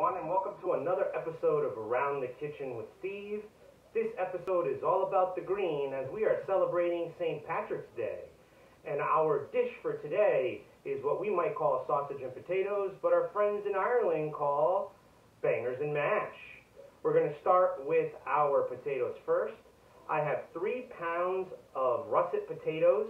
everyone, and welcome to another episode of Around the Kitchen with Steve. This episode is all about the green as we are celebrating St. Patrick's Day. And our dish for today is what we might call sausage and potatoes, but our friends in Ireland call bangers and mash. We're going to start with our potatoes first. I have 3 pounds of russet potatoes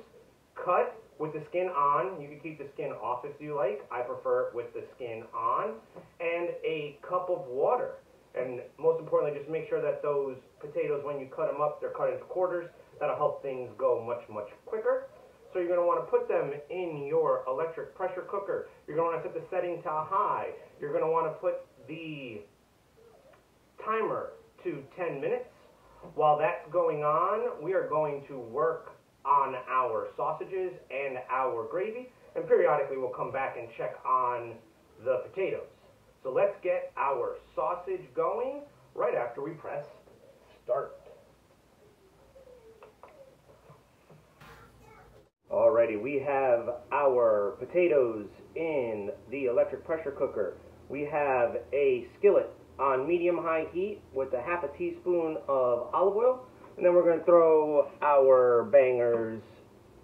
cut with the skin on. You can keep the skin off if you like. I prefer it with the skin on. And a cup of water. And most importantly, just make sure that those potatoes, when you cut them up, they're cut into quarters. That'll help things go much, much quicker. So you're going to want to put them in your electric pressure cooker. You're going to want to set the setting to high. You're going to want to put the timer to 10 minutes. While that's going on, we are going to work on our sausages and our gravy, and periodically we'll come back and check on the potatoes. So let's get our sausage going right after we press start. Alrighty, we have our potatoes in the electric pressure cooker. We have a skillet on medium-high heat with a ½ teaspoon of olive oil. And then we're going to throw our bangers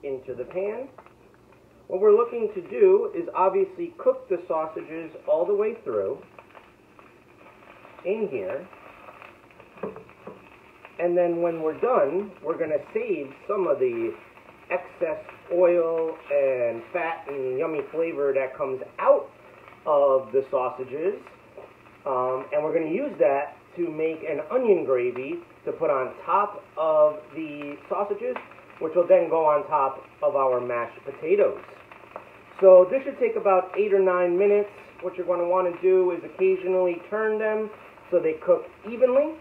into the pan. What we're looking to do is obviously cook the sausages all the way through in here. And then when we're done, we're going to save some of the excess oil and fat and yummy flavor that comes out of the sausages. And we're going to use that to make an onion gravy to put on top of the sausages, which will then go on top of our mashed potatoes. So this should take about 8 or 9 minutes. What you're going to want to do is occasionally turn them so they cook evenly.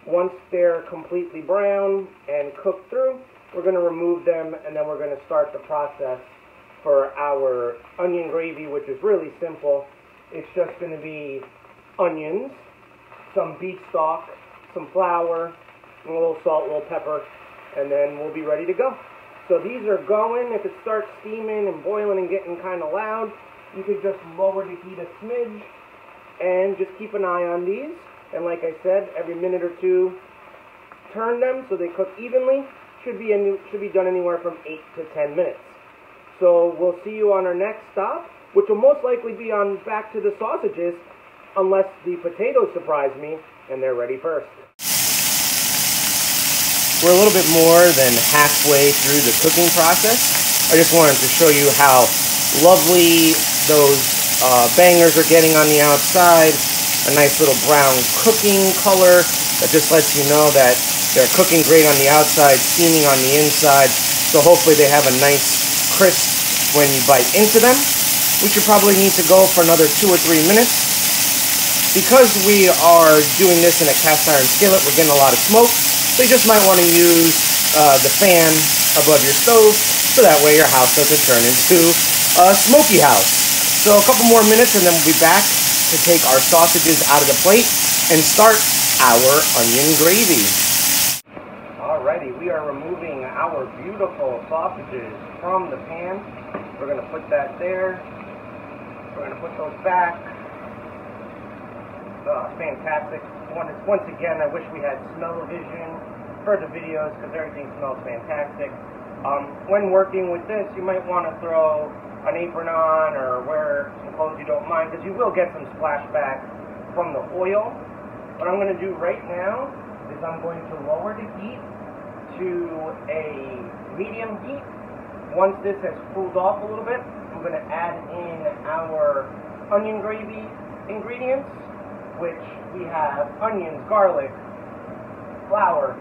Once they're completely brown and cooked through, we're going to remove them, and then we're going to start the process for our onion gravy, which is really simple. It's just going to be onions, some beef stock, some flour, a little salt, a little pepper, and then we'll be ready to go. So these are going. If it starts steaming and boiling and getting kind of loud, you could just lower the heat a smidge and just keep an eye on these. And like I said, every minute or two, turn them so they cook evenly. Should be done anywhere from 8 to 10 minutes. So we'll see you on our next stop, which will most likely be on back to the sausages, unless the potatoes surprise me and they're ready first. We're a little bit more than halfway through the cooking process. I just wanted to show you how lovely those bangers are getting on the outside. A nice little brown cooking color that just lets you know that they're cooking great on the outside, steaming on the inside. So hopefully they have a nice crisp when you bite into them. We should probably need to go for another 2 or 3 minutes. Because we are doing this in a cast iron skillet, we're getting a lot of smoke. So you just might want to use the fan above your stove, so that way your house doesn't turn into a smoky house. So a couple more minutes and then we'll be back to take our sausages out of the plate and start our onion gravy. Alrighty, we are removing our beautiful sausages from the pan. We're going to put that there. We're going to put those back. Fantastic. Once again, I wish we had smell-o-vision for the videos because everything smells fantastic. When working with this, you might want to throw an apron on or wear some clothes you don't mind because you will get some splashback from the oil. What I'm going to do right now is I'm going to lower the heat to a medium heat. Once this has cooled off a little bit, I'm going to add in our onion gravy ingredients, which we have onions, garlic, flour,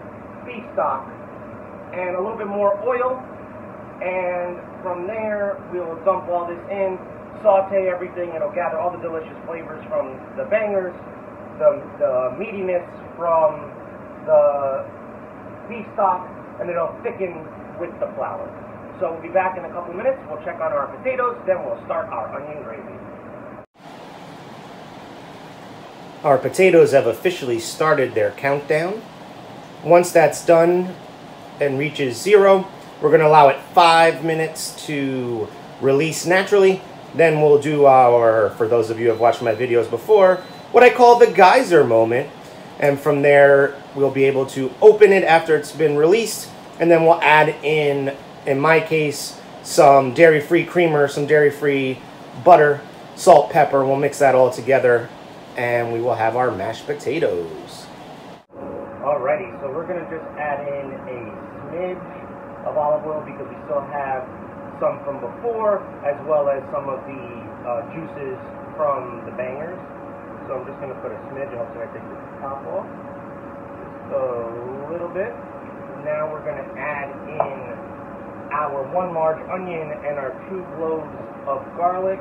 beef stock, and a little bit more oil. And from there, we'll dump all this in, saute everything. It'll gather all the delicious flavors from the bangers, the meatiness from the beef stock, and it'll thicken with the flour. So we'll be back in a couple minutes. We'll check on our potatoes, then we'll start our onion gravy. Our potatoes have officially started their countdown. Once that's done and reaches 0, we're going to allow it 5 minutes to release naturally. Then we'll do our, for those of you who have watched my videos before, what I call the geyser moment. And from there, we'll be able to open it after it's been released. And then we'll add in my case, some dairy-free creamer, some dairy-free butter, salt, pepper. We'll mix that all together and we will have our mashed potatoes. Alrighty, so we're gonna just add in a smidge of olive oil because we still have some from before, as well as some of the juices from the bangers. So I'm just gonna put a smidge. Also, I take the top off, just a little bit. Now we're gonna add in our 1 large onion and our 2 cloves of garlic.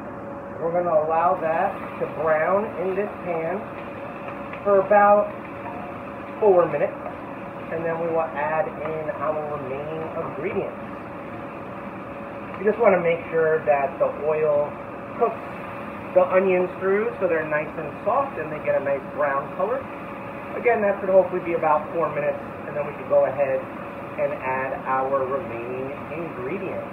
We're going to allow that to brown in this pan for about 4 minutes, and then we will add in our remaining ingredients. You just want to make sure that the oil cooks the onions through so they're nice and soft and they get a nice brown color. Again, that should hopefully be about 4 minutes, and then we can go ahead and add our remaining ingredients.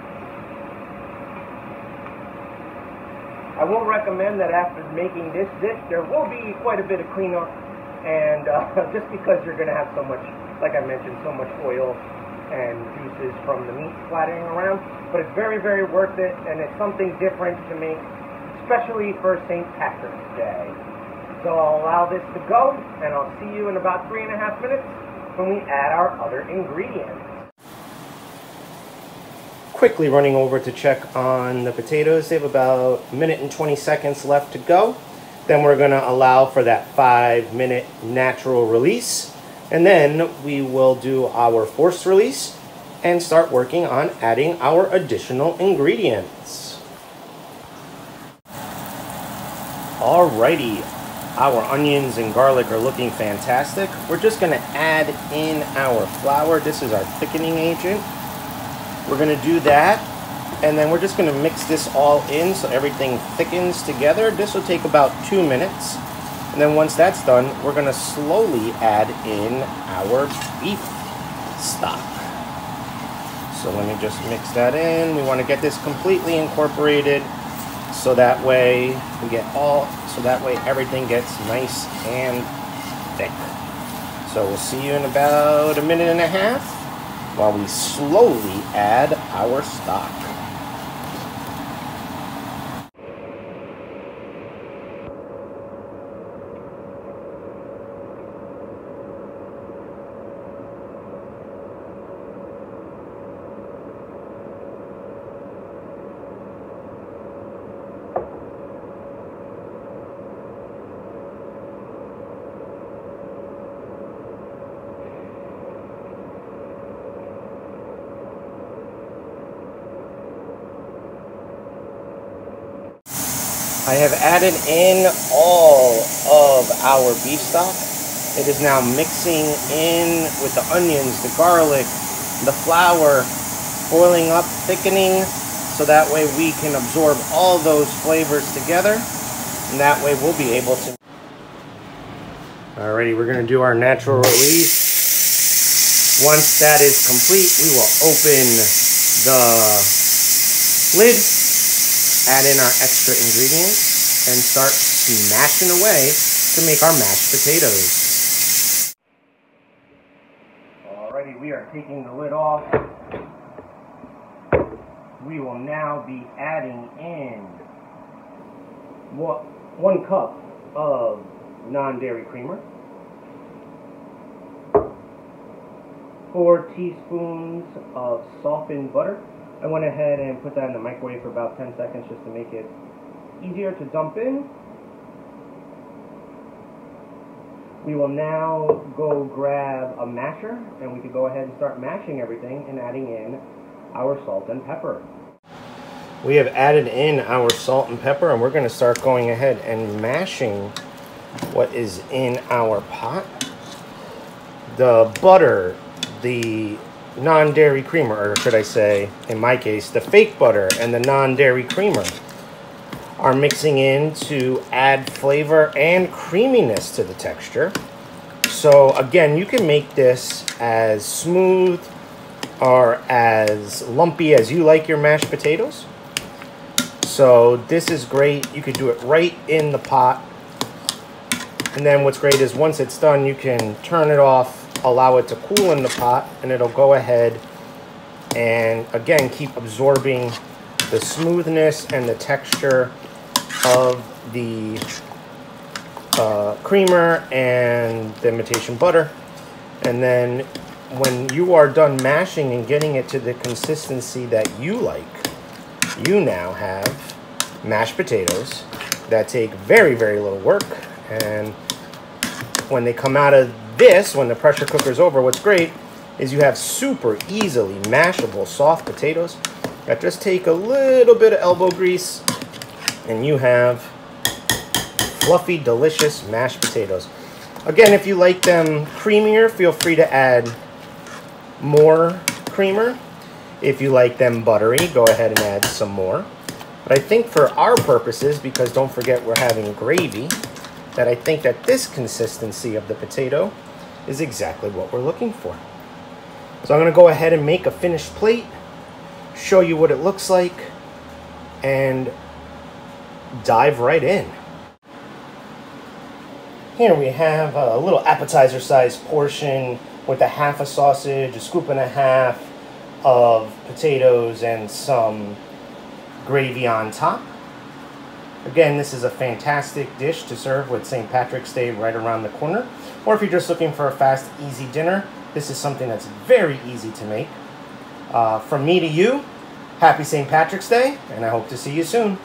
I will recommend that after making this dish, there will be quite a bit of cleanup, and just because you're going to have so much, like I mentioned, so much oil and juices from the meat splattering around, but it's very, very worth it, and it's something different to make, especially for St. Patrick's Day. So I'll allow this to go, and I'll see you in about 3.5 minutes when we add our other ingredients. Quickly running over to check on the potatoes. They have about 1 minute and 20 seconds left to go. Then we're going to allow for that 5-minute natural release. And then we will do our forced release and start working on adding our additional ingredients. Alrighty, our onions and garlic are looking fantastic. We're just going to add in our flour. This is our thickening agent. We're going to do that, and then we're just going to mix this all in so everything thickens together. This will take about 2 minutes, and then once that's done, we're going to slowly add in our beef stock. So let me just mix that in. We want to get this completely incorporated so that way everything gets nice and thick. So we'll see you in about 1.5 minutes while we slowly add our stock. I have added in all of our beef stock. It is now mixing in with the onions, the garlic, the flour, boiling up, thickening, so that way we can absorb all those flavors together, and that way we'll be able to. Alrighty, we're going to do our natural release. Once that is complete, we will open the lid, add in our extra ingredients, and start smashing away to make our mashed potatoes. Alrighty, we are taking the lid off. We will now be adding in 1 cup of non-dairy creamer, 4 teaspoons of softened butter. I went ahead and put that in the microwave for about 10 seconds just to make it easier to dump in. We will now go grab a masher, and we could go ahead and start mashing everything and adding in our salt and pepper. We have added in our salt and pepper, and we're going to start going ahead and mashing what is in our pot. The butter, the non-dairy creamer, or should I say, in my case, the fake butter and the non-dairy creamer are mixing in to add flavor and creaminess to the texture. So again, you can make this as smooth or as lumpy as you like your mashed potatoes. So this is great. You could do it right in the pot And then what's great is once it's done, you can turn it off, allow it to cool in the pot, and it'll go ahead and again keep absorbing the smoothness and the texture of the creamer and the imitation butter. And then when you are done mashing and getting it to the consistency that you like, you now have mashed potatoes that take very, very little work. And when they come out of this, when the pressure cooker's over, what's great is you have super easily mashable soft potatoes that just take a little bit of elbow grease, and you have fluffy, delicious mashed potatoes. Again, if you like them creamier, feel free to add more creamer. If you like them buttery, go ahead and add some more. But I think for our purposes, because don't forget we're having gravy, that I think that this consistency of the potato is exactly what we're looking for. So I'm going to go ahead and make a finished plate, show you what it looks like, and dive right in. Here we have a little appetizer sized portion with a half a sausage, a scoop and a half of potatoes, and some gravy on top. Again, this is a fantastic dish to serve with St. Patrick's Day right around the corner. Or if you're just looking for a fast, easy dinner, this is something that's very easy to make. From me to you, happy St. Patrick's Day, and I hope to see you soon.